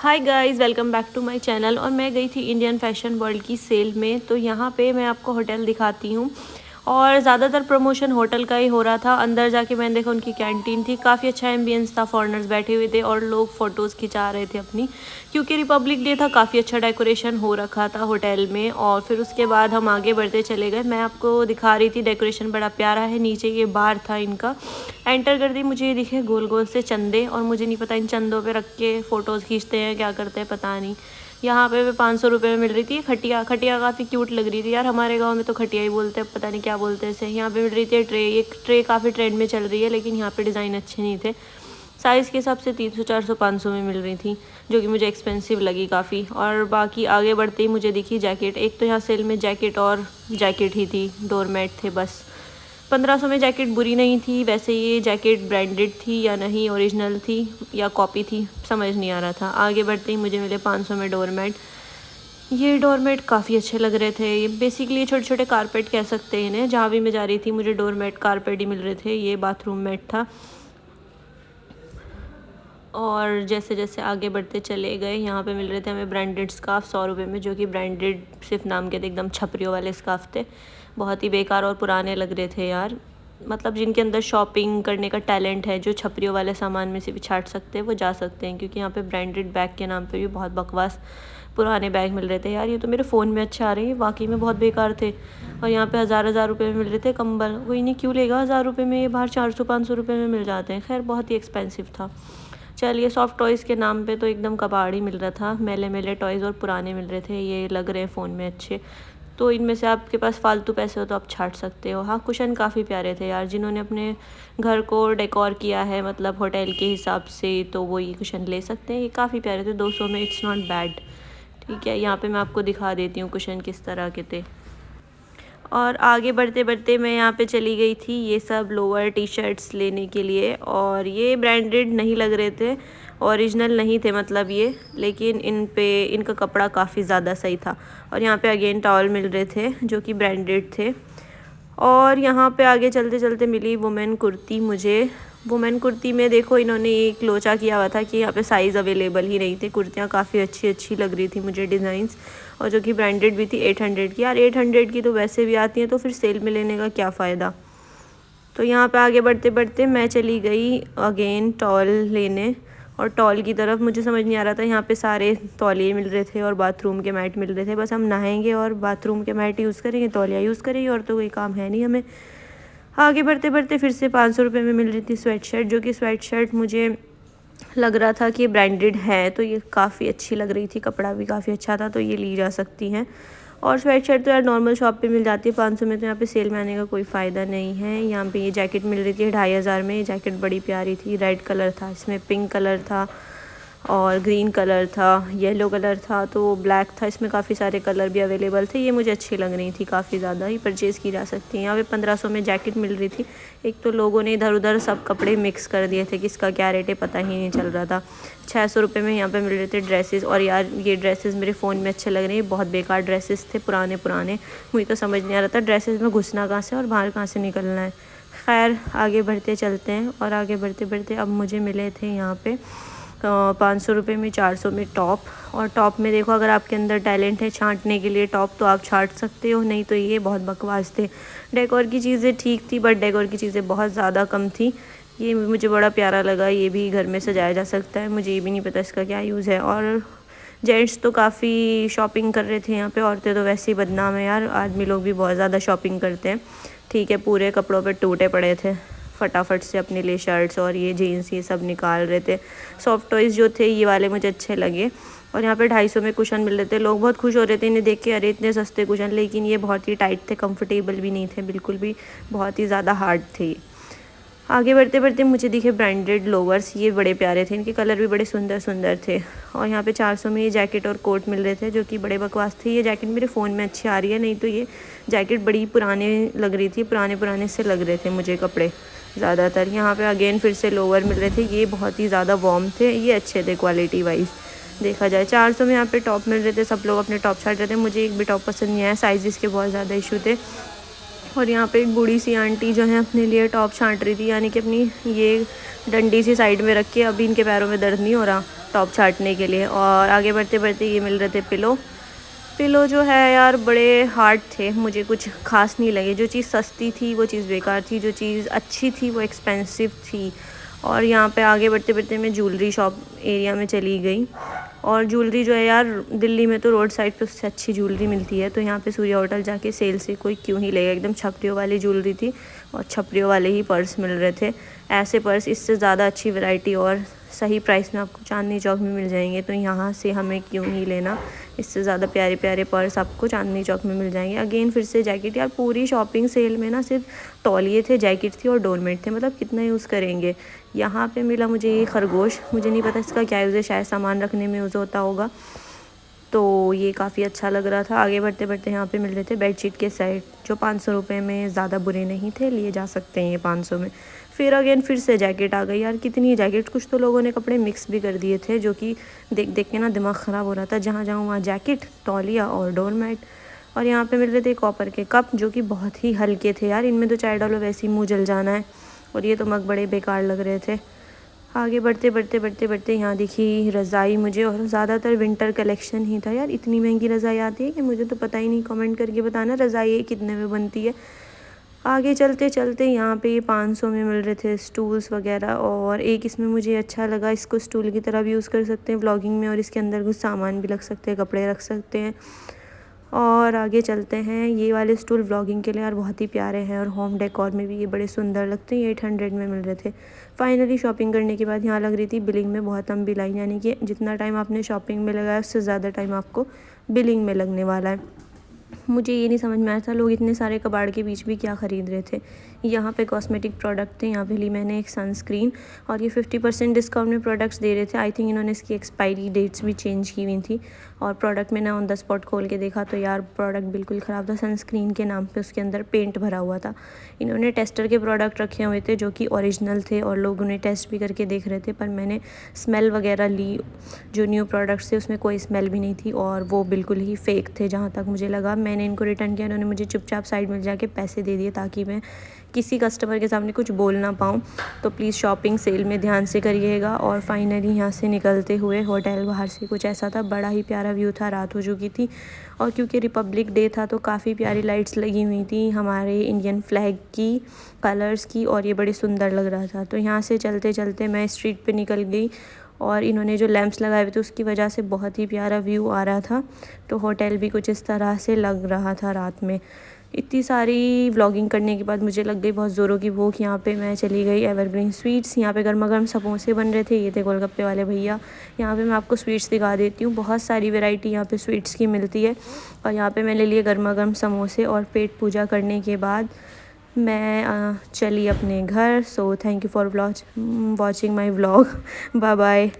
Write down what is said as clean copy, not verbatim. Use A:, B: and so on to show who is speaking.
A: Hi guys, welcome back to my channel. और मैं गई थी इंडियन फैशन वर्ल्ड की सेल में, तो यहाँ पे मैं आपको होटल दिखाती हूँ। और ज़्यादातर प्रमोशन होटल का ही हो रहा था। अंदर जाके मैंने देखा उनकी कैंटीन थी, काफ़ी अच्छा एम्बियंस था, फॉरेनर्स बैठे हुए थे और लोग फ़ोटोज़ खिंचा रहे थे अपनी, क्योंकि रिपब्लिक डे था। काफ़ी अच्छा डेकोरेशन हो रखा था होटल में। और फिर उसके बाद हम आगे बढ़ते चले गए। मैं आपको दिखा रही थी, डेकोरेशन बड़ा प्यारा है। नीचे ये बार था इनका। एंटर कर दी, मुझे ये दिखे गोल गोल से चंदे, और मुझे नहीं पता इन चंदों पे रख के फ़ोटोज़ खींचते हैं, क्या करते हैं पता नहीं। यहाँ पे 500 रुपये में मिल रही थी खटिया। खटिया काफ़ी क्यूट लग रही थी यार। हमारे गांव में तो खटिया ही बोलते हैं, पता नहीं क्या बोलते हैं इसे। यहाँ पे मिल रही थी ट्रे। एक ट्रे काफ़ी ट्रेंड में चल रही है, लेकिन यहाँ पे डिज़ाइन अच्छे नहीं थे। साइज़ के हिसाब से 300, 400, 500 में मिल रही थी, जो कि मुझे एक्सपेंसिव लगी काफ़ी। और बाकी आगे बढ़ते ही मुझे दिखी जैकेट। एक तो यहाँ सेल में जैकेट और जैकेट ही थी, डोरमेट थे बस। 1500 में जैकेट बुरी नहीं थी। वैसे ये जैकेट ब्रांडेड थी या नहीं, ओरिजिनल थी या कॉपी थी, समझ नहीं आ रहा था। आगे बढ़ते ही मुझे मिले 500 में डोरमेट। ये डोरमेट काफ़ी अच्छे लग रहे थे। ये बेसिकली छोटे छोटे कारपेट कह सकते हैं इन्हें। जहाँ भी मैं जा रही थी मुझे डोरमेट कारपेट ही मिल रहे थे। ये बाथरूम मैट था। और जैसे जैसे आगे बढ़ते चले गए, यहाँ पे मिल रहे थे हमें ब्रांडेड स्कार्फ 100 रुपये में, जो कि ब्रांडेड सिर्फ नाम के थे, एकदम छपरियों वाले स्कार्फ थे। बहुत ही बेकार और पुराने लग रहे थे यार। मतलब जिनके अंदर शॉपिंग करने का टैलेंट है, जो छपरियों वाले सामान में से भी छाट सकते हैं, वो जा सकते हैं। क्योंकि यहाँ पे ब्रांडेड बैग के नाम पे भी बहुत बकवास पुराने बैग मिल रहे थे यार। ये तो मेरे फ़ोन में अच्छे आ रहे हैं, वाकई में बहुत बेकार थे। और यहाँ पे हज़ार रुपये में मिल रहे थे कंबल। कोई नहीं, क्यों लेगा 1000 रुपये में, ये बाहर 400-500 रुपये में मिल जाते हैं। खैर बहुत ही एक्सपेंसिव था। चलिए, सॉफ्ट टॉयज़ के नाम पे तो एकदम कबाड़ ही मिल रहा था। मेले मेले टॉयज़ और पुराने मिल रहे थे। ये लग रहे हैं फ़ोन में अच्छे, तो इनमें से आपके पास फालतू पैसे हो तो आप छाट सकते हो। हाँ, कुशन काफ़ी प्यारे थे यार। जिन्होंने अपने घर को डेकोर किया है, मतलब होटल के हिसाब से, तो वो ये कुशन ले सकते हैं। ये काफ़ी प्यारे थे, 200 में इट्स नॉट बैड। ठीक है, यहाँ पे मैं आपको दिखा देती हूँ कुशन किस तरह के थे। और आगे बढ़ते बढ़ते मैं यहाँ पे चली गई थी ये सब लोअर टी शर्ट्स लेने के लिए। और ये ब्रांडेड नहीं लग रहे थे, ओरिजिनल नहीं थे मतलब ये, लेकिन इन पे इनका कपड़ा काफ़ी ज़्यादा सही था। और यहाँ पे अगेन टॉवल मिल रहे थे, जो कि ब्रांडेड थे। और यहाँ पे आगे चलते चलते मिली वुमेन कुर्ती मुझे। वुमेन कुर्ती में देखो, इन्होंने एक लोचा किया हुआ था कि यहाँ पे साइज़ अवेलेबल ही नहीं थे। कुर्तियाँ काफ़ी अच्छी अच्छी लग रही थी मुझे, डिज़ाइंस, और जो कि ब्रांडेड भी थी। 800 की यार, 800 की तो वैसे भी आती हैं, तो फिर सेल में लेने का क्या फ़ायदा। तो यहाँ पे आगे बढ़ते बढ़ते मैं चली गई अगेन टॉल लेने। और टॉल की तरफ मुझे समझ नहीं आ रहा था, यहाँ पे सारे तौलिए मिल रहे थे और बाथरूम के मैट मिल रहे थे। बस हम नहाएंगे और बाथरूम के मैट यूज़ करेंगे, तौलिया यूज़ करेंगे, और तो कोई काम है नहीं हमें। आगे बढ़ते बढ़ते फिर से 500 रुपये में मिल रही थी स्वेट शर्ट, जो कि स्वेट शर्ट मुझे लग रहा था कि ब्रांडेड है, तो ये काफ़ी अच्छी लग रही थी। कपड़ा भी काफ़ी अच्छा था, तो ये ली जा सकती हैं। और स्वेट शर्ट तो यार नॉर्मल शॉप पे मिल जाती है 500 में, तो यहाँ पे सेल में आने का कोई फ़ायदा नहीं है। यहाँ पे ये जैकेट मिल रही थी 2500 में। ये जैकेट बड़ी प्यारी थी, रेड कलर था, इसमें पिंक कलर था और ग्रीन कलर था, येलो कलर था, तो ब्लैक था। इसमें काफ़ी सारे कलर भी अवेलेबल थे। ये मुझे अच्छी लग रही थी, काफ़ी ज़्यादा ही परचेज़ की जा सकती है। यहाँ पे 1500 में जैकेट मिल रही थी। एक तो लोगों ने इधर उधर सब कपड़े मिक्स कर दिए थे, किसका क्या रेट है पता ही नहीं चल रहा था। 600 रुपये में यहाँ पे मिल रहे थे ड्रेसेस। और यार ये ड्रेसेस मेरे फ़ोन में अच्छे लग रहे हैं। बहुत बेकार ड्रेसेस थे, पुराने पुराने। मुझे तो समझ नहीं आ रहा था ड्रेसेस में घुसना कहाँ से और बाहर कहाँ से निकलना है। खैर आगे बढ़ते चलते हैं। और आगे बढ़ते बढ़ते अब मुझे मिले थे यहाँ पे 500 रुपये में 400 में टॉप। और टॉप में देखो, अगर आपके अंदर टैलेंट है छांटने के लिए टॉप, तो आप छांट सकते हो, नहीं तो ये बहुत बकवास थे। डेकोर की चीज़ें ठीक थी, बट डेकोर की चीज़ें बहुत ज़्यादा कम थी। ये मुझे बड़ा प्यारा लगा, ये भी घर में सजाया जा सकता है। मुझे ये भी नहीं पता इसका क्या यूज़ है। और जेंट्स तो काफ़ी शॉपिंग कर रहे थे यहाँ पे, औरतें तो वैसे ही बदनाम है यार। आदमी लोग भी बहुत ज़्यादा शॉपिंग करते हैं। ठीक है, पूरे कपड़ों पे टूटे पड़े थे, फटाफट से अपने लिए शर्ट्स और ये जीन्स ये सब निकाल रहे थे। सॉफ्ट टॉयज़ जो थे ये वाले मुझे अच्छे लगे। और यहाँ पे 250 में कुशन मिल रहे थे। लोग बहुत खुश हो रहे थे इन्हें देख के, अरे इतने सस्ते कुशन। लेकिन ये बहुत ही टाइट थे, कंफर्टेबल भी नहीं थे बिल्कुल भी, बहुत ही ज़्यादा हार्ड थे। आगे बढ़ते बढ़ते मुझे दिखे ब्रांडेड लोवर्स। ये बड़े प्यारे थे, इनके कलर भी बड़े सुंदर सुंदर थे। और यहाँ पे 400 में ये जैकेट और कोट मिल रहे थे, जो कि बड़े बकवास थे। ये जैकेट मेरे फ़ोन में अच्छी आ रही है, नहीं तो ये जैकेट बड़ी पुराने लग रही थी, पुराने पुराने से लग रहे थे मुझे कपड़े ज़्यादातर। यहाँ पे अगेन फिर से लोवर मिल रहे थे। ये बहुत ही ज़्यादा वार्म थे, ये अच्छे थे क्वालिटी वाइज देखा जाए। 400 में यहाँ पे टॉप मिल रहे थे। सब लोग अपने टॉप छाट रहे थे, मुझे एक भी टॉप पसंद नहीं आया, साइज़ के बहुत ज़्यादा इशू थे। और यहाँ पे एक बूढ़ी सी आंटी जो है अपने लिए टॉप छांट रही थी, यानी कि अपनी ये डंडी सी साइड में रख के। अभी इनके पैरों में दर्द नहीं हो रहा, टॉप छाटने के लिए। और आगे बढ़ते बढ़ते ये मिल रहे थे पिलो जो है यार बड़े हार्ड थे, मुझे कुछ खास नहीं लगे। जो चीज़ सस्ती थी वो चीज़ बेकार थी, जो चीज़ अच्छी थी वो एक्सपेंसिव थी। और यहाँ पे आगे बढ़ते बढ़ते मैं ज्वेलरी शॉप एरिया में चली गई। और ज्वेलरी जो है यार दिल्ली में तो रोड साइड पे उससे अच्छी ज्वेलरी मिलती है, तो यहाँ पे सूर्या होटल जाके सेल से कोई क्यों ही लेगा। एकदम छपरियों वाली ज्वेलरी थी और छपरियों वाले ही पर्स मिल रहे थे। ऐसे पर्स इससे ज़्यादा अच्छी वैरायटी और सही प्राइस में आपको चांदनी चौक में मिल जाएंगे, तो यहाँ से हमें क्यों ही लेना। इससे ज़्यादा प्यारे प्यारे पर्स आपको चांदनी चौक में मिल जाएंगे। अगेन फिर से जैकेट, यार पूरी शॉपिंग सेल में ना सिर्फ तौलिए थे, जैकेट थी और डोरमेट थे, मतलब कितना यूज़ करेंगे। यहाँ पे मिला मुझे ये खरगोश, मुझे नहीं पता इसका क्या यूज़ है, शायद सामान रखने में यूज़ होता होगा, तो ये काफ़ी अच्छा लग रहा था। आगे बढ़ते बढ़ते यहाँ पे मिल रहे थे बेडशीट के सेट, जो 500 रुपये में ज़्यादा बुरे नहीं थे, लिए जा सकते हैं ये 500 में। फिर अगेन फिर से जैकेट आ गई, यार कितनी जैकेट। कुछ तो लोगों ने कपड़े मिक्स भी कर दिए थे, जो कि देख देख के ना दिमाग ख़राब हो रहा था। जहाँ जाऊँ वहाँ जैकेट, तौलिया और डोरमेट। और यहाँ पे मिल रहे थे कॉपर के कप, जो कि बहुत ही हल्के थे यार, इनमें तो चाय डालो वैसे ही मुँह जल जाना है। और ये तो मग बड़े बेकार लग रहे थे। आगे बढ़ते बढ़ते बढ़ते बढ़ते यहाँ दिखी रज़ाई मुझे, और ज़्यादातर विंटर कलेक्शन ही था यार। इतनी महंगी रज़ाई आती है कि मुझे तो पता ही नहीं, कमेंट करके बताना रज़ाई कितने में बनती है। आगे चलते चलते यहाँ पे 500 में मिल रहे थे स्टूल्स वगैरह, और एक इसमें मुझे अच्छा लगा, इसको स्टूल की तरह भी यूज़ कर सकते हैं व्लॉगिंग में, और इसके अंदर कुछ सामान भी रख सकते हैं, कपड़े रख सकते हैं। और आगे चलते हैं, ये वाले स्टूल व्लॉगिंग के लिए यार बहुत ही प्यारे हैं, और होम डेकोर में भी ये बड़े सुंदर लगते हैं। 800 में मिल रहे थे। फाइनली शॉपिंग करने के बाद यहाँ लग रही थी बिलिंग में बहुत लंबी लाइन, यानी कि जितना टाइम आपने शॉपिंग में लगाया उससे ज़्यादा टाइम आपको बिलिंग में लगने वाला है। मुझे ये नहीं समझ में आया था लोग इतने सारे कबाड़ के बीच भी क्या ख़रीद रहे थे। यहाँ पे कॉस्मेटिक प्रोडक्ट थे, यहाँ पे ली मैंने एक सनस्क्रीन, और ये 50% डिस्काउंट में प्रोडक्ट्स दे रहे थे। आई थिंक इन्होंने इसकी एक्सपायरी डेट्स भी चेंज की हुई थी। और प्रोडक्ट मैंने ऑन द स्पॉट खोल के देखा तो यार प्रोडक्ट बिल्कुल ख़राब था। सनस्क्रीन के नाम पे उसके अंदर पेंट भरा हुआ था। इन्होंने टेस्टर के प्रोडक्ट रखे हुए थे जो कि ओरिजिनल थे, और लोग उन्हें टेस्ट भी करके देख रहे थे, पर मैंने स्मेल वगैरह ली, जो न्यू प्रोडक्ट्स थे उसमें कोई स्मेल भी नहीं थी, और वो बिल्कुल ही फेक थे जहाँ तक मुझे लगा। मैंने इनको रिटर्न किया, इन्होंने मुझे चुपचाप साइड में जाके पैसे दे दिए, ताकि मैं किसी कस्टमर के सामने कुछ बोल ना पाऊँ। तो प्लीज़ शॉपिंग सेल में ध्यान से करिएगा। और फाइनली यहाँ से निकलते हुए होटल बाहर से कुछ ऐसा था, बड़ा ही प्यारा व्यू था, रात हो चुकी थी, और क्योंकि रिपब्लिक डे था तो काफ़ी प्यारी लाइट्स लगी हुई थी हमारे इंडियन फ्लैग की कलर्स की, और ये बड़े सुंदर लग रहा था। तो यहाँ से चलते चलते मैं स्ट्रीट पे निकल गई, और इन्होंने जो लैंप्स लगाए हुए थे उसकी वजह से बहुत ही प्यारा व्यू आ रहा था। तो होटल भी कुछ इस तरह से लग रहा था रात में। इतनी सारी व्लॉगिंग करने के बाद मुझे लग गई बहुत ज़ोरों की भूख। यहाँ पे मैं चली गई एवरग्रीन स्वीट्स, यहाँ पे गर्मा गर्म समोसे बन रहे थे, ये थे गोलगप्पे वाले भैया। यहाँ पे मैं आपको स्वीट्स दिखा देती हूँ, बहुत सारी वैरायटी यहाँ पे स्वीट्स की मिलती है। और यहाँ पे मैं ले लिए गर्मा गर्म समोसे, और पेट पूजा करने के बाद मैं चली अपने घर। So thank you for watching my vlog. Bye bye.